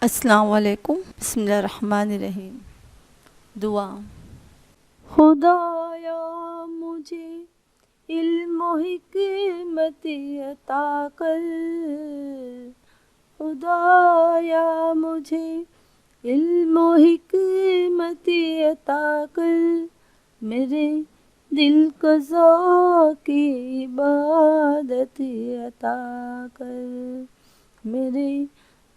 السلام علیکم۔ بسم اللہ الرحمن الرحیم۔ دعا۔ خدایا مجھے علم و حکمت عطا کر، خدایا مجھے علم و حکمت عطا کر، میرے دل کو ذوق عبادت عطا کر، میرے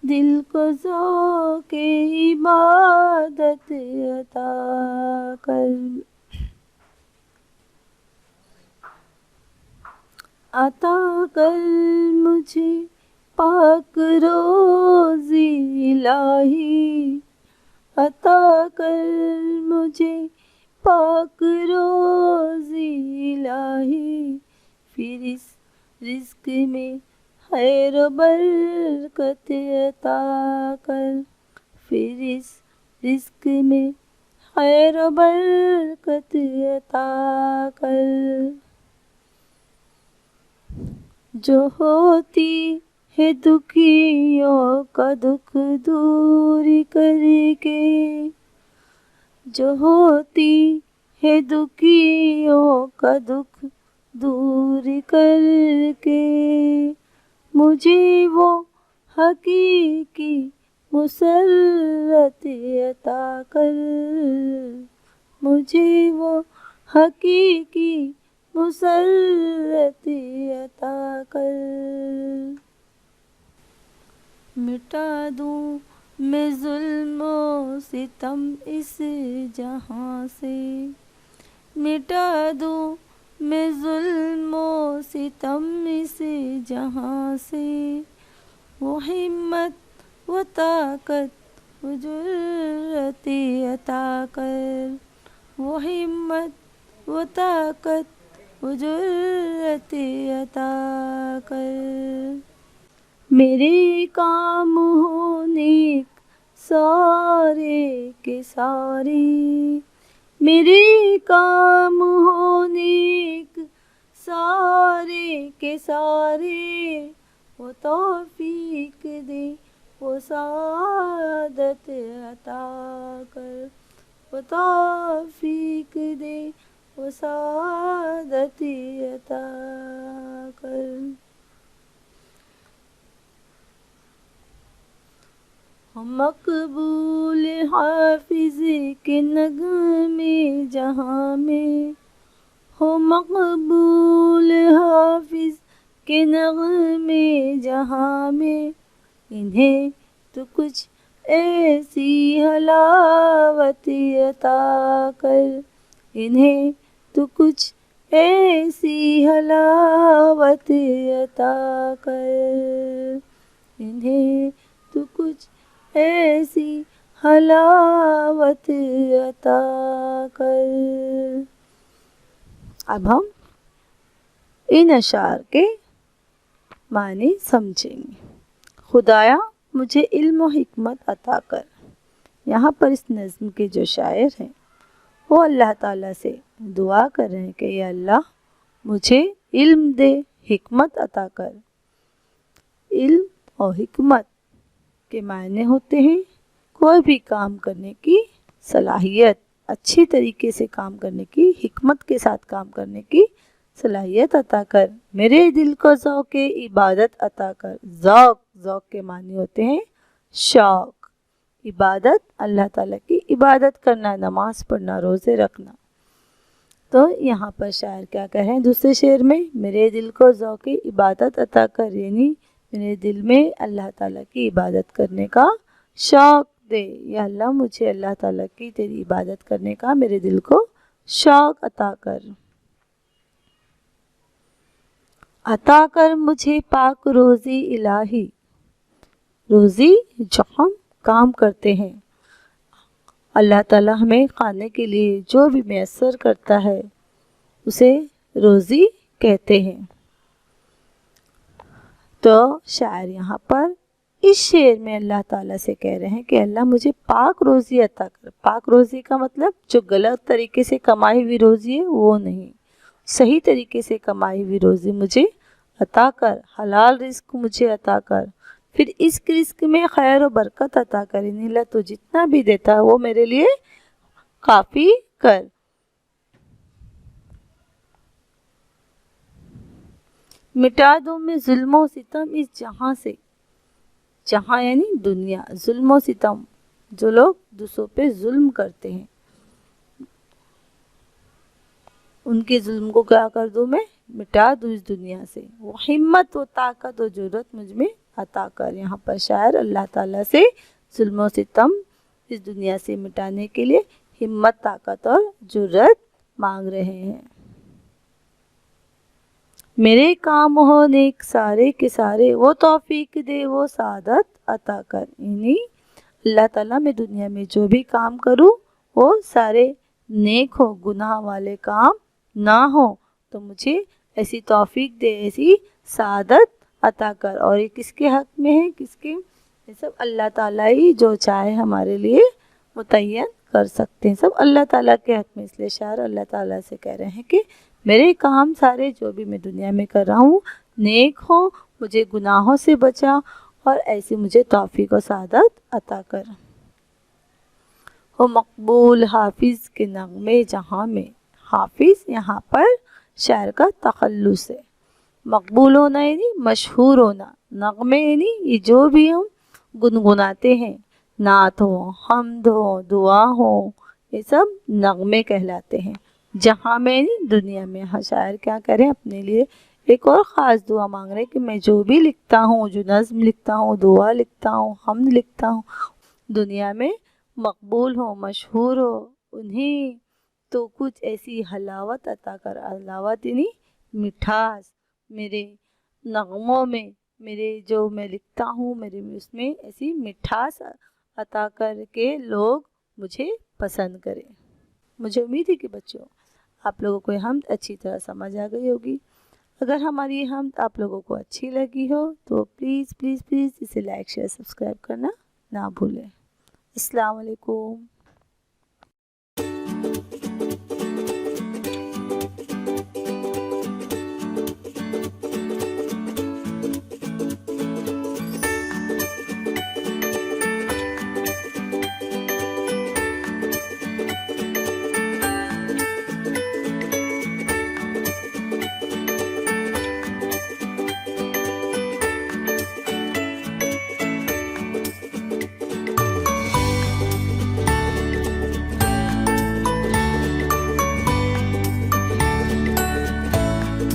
دل کو ذوق عبادت عطا کر، عطا کر مجھے پاک روزی الہی، عطا کر مجھے پاک روزی الہی، پھر اس رزق میں خیر و برکت عطا کر، پھر اس رزق میں خیر و برکت عطا کر، جو ہوتی ہے دکھیوں کا دکھ دور کر کے، جو ہوتی ہے دکھیوں کا دکھ دور کر کے، مجھے وہ حقیقی مسرت عطا کر، مجھے وہ حقیقی مسرت عطا کر، مٹا دوں میں ظلم و ستم اس جہاں سے، مٹا دوں میں ظلم و ستم اس جہاں سے، وہ ہمت و طاقت و جرأت عطا کر، وہ ہمت و طاقت و جرأت عطا کر، میرے کام ہو نیک سارے کے سارے، میرے کام ہو نیک سارے کے سارے، وہ توفیق دے وہ سعادت عطا کر، وہ توفیق دے وہ سعادت عطا کر، ہم مقبول حافظ کے نغمے جہاں میں، ہو مقبول حافظ کے نغمے جہاں میں، انہیں تو کچھ ایسی حلاوت عطا کر، انہیں تو کچھ ایسی حلاوت عطا کر، انہیں تو کچھ ایسی حلاوت عطا کر۔ اب ہم ان اشعار کے معنی سمجھیں گے۔ خدایا مجھے علم و حکمت عطا کر، یہاں پر اس نظم کے جو شاعر ہیں وہ اللہ تعالیٰ سے دعا کر رہے ہیں کہ یا اللہ مجھے علم دے، حکمت عطا کر۔ علم اور حکمت کے معنی ہوتے ہیں کوئی بھی کام کرنے کی صلاحیت، اچھی طریقے سے کام کرنے کی، حکمت کے ساتھ کام کرنے کی صلاحیت عطا کر، میرے دل کو ذوق عبادت عطا کر۔ ذوق کے معنی ہوتے ہیں شوق، عبادت اللہ تعالیٰ کی عبادت کرنا، نماز پڑھنا، روزے رکھنا۔ تو یہاں پر شاعر کیا کہہ رہے ہیں دوسرے شعر میں، میرے دل کو ذوق عبادت عطا کر، یعنی میرے دل میں اللہ تعالیٰ کی عبادت کرنے کا شوق دے، یا اللہ مجھے اللہ تعالیٰ کی تیری عبادت کرنے کا میرے دل کو شوق عطا کر۔ عطا کر مجھے پاک روزی الہی، روزی جو ہم کام کرتے ہیں، اللہ تعالیٰ ہمیں کھانے کے لیے جو بھی میسر کرتا ہے اسے روزی کہتے ہیں۔ تو شاعر یہاں پر اس شعر میں اللہ تعالیٰ سے کہہ رہے ہیں کہ اللہ مجھے پاک روزی عطا کر۔ پاک روزی کا مطلب جو غلط طریقے سے کمائی ہوئی روزی ہے وہ نہیں، صحیح طریقے سے کمائی ہوئی روزی مجھے عطا کر، حلال رزق مجھے عطا کر، پھر اس رزق میں خیر و برکت عطا کر، اللہ تو جتنا بھی دیتا ہے وہ میرے لیے کافی کر۔ مٹا دوں میں ظلم و ستم اس جہاں سے، جہاں یعنی دنیا، ظلم و ستم جو لوگ دوسروں پہ ظلم کرتے ہیں ان کے ظلم کو کیا کر دوں میں، مٹا دوں اس دنیا سے۔ وہ ہمت و طاقت و جرت مجھ میں عطا کر۔ یہاں پر شاعر اللہ تعالیٰ سے ظلم و ستم اس دنیا سے مٹانے کے لیے ہمت، طاقت اور جرت مانگ رہے ہیں۔ میرے کام ہو نیک سارے کے سارے، وہ توفیق دے وہ سعادت عطا کر۔ یعنی اللہ تعالیٰ میں دنیا میں جو بھی کام کروں وہ سارے نیک ہو، گناہ والے کام نہ ہو، تو مجھے ایسی توفیق دے، ایسی سعادت عطا کر۔ اور یہ کس کے حق میں ہے، کس کے؟ یہ سب اللہ تعالیٰ ہی جو چاہے ہمارے لیے متعین کر سکتے ہیں، سب اللہ تعالیٰ کے حق میں۔ اس لیے شاعر اللہ تعالیٰ سے کہہ رہے ہیں کہ میرے کام سارے جو بھی میں دنیا میں کر رہا ہوں نیک ہو، مجھے گناہوں سے بچا اور ایسی مجھے توفیق و سعادت عطا کر۔ ہو مقبول حافظ کے نغمے جہاں میں، حافظ یہاں پر شاعر کا تخلص ہے۔ مقبول ہونا یعنی مشہور ہونا، نغمے یعنی یہ جو بھی ہم گنگناتے ہیں، نعت ہو، حمد ہو، دعا ہو، یہ سب نغمے کہلاتے ہیں۔ جہاں میں یعنی دنیا میں۔ شاعر کیا کریں، اپنے لیے ایک اور خاص دعا مانگ رہے کہ میں جو بھی لکھتا ہوں، جو نظم لکھتا ہوں، دعا لکھتا ہوں، حمد لکھتا ہوں، دنیا میں مقبول ہو، مشہور ہو، انہیں تو کچھ ایسی حلاوت عطا کر۔ حلاوت یعنی مٹھاس، میرے نغموں میں، میرے جو میں لکھتا ہوں میرے اس میں ایسی مٹھاس عطا کر کے لوگ مجھے پسند کریں۔ مجھے امید ہے کہ بچوں آپ لوگوں کو یہ حمد اچھی طرح سمجھ آ گئی ہوگی۔ اگر ہماری یہ حمد آپ لوگوں کو اچھی لگی ہو تو پلیز پلیز پلیز اسے لائک شیئر سبسکرائب کرنا نہ بھولیں۔ السلام علیکم۔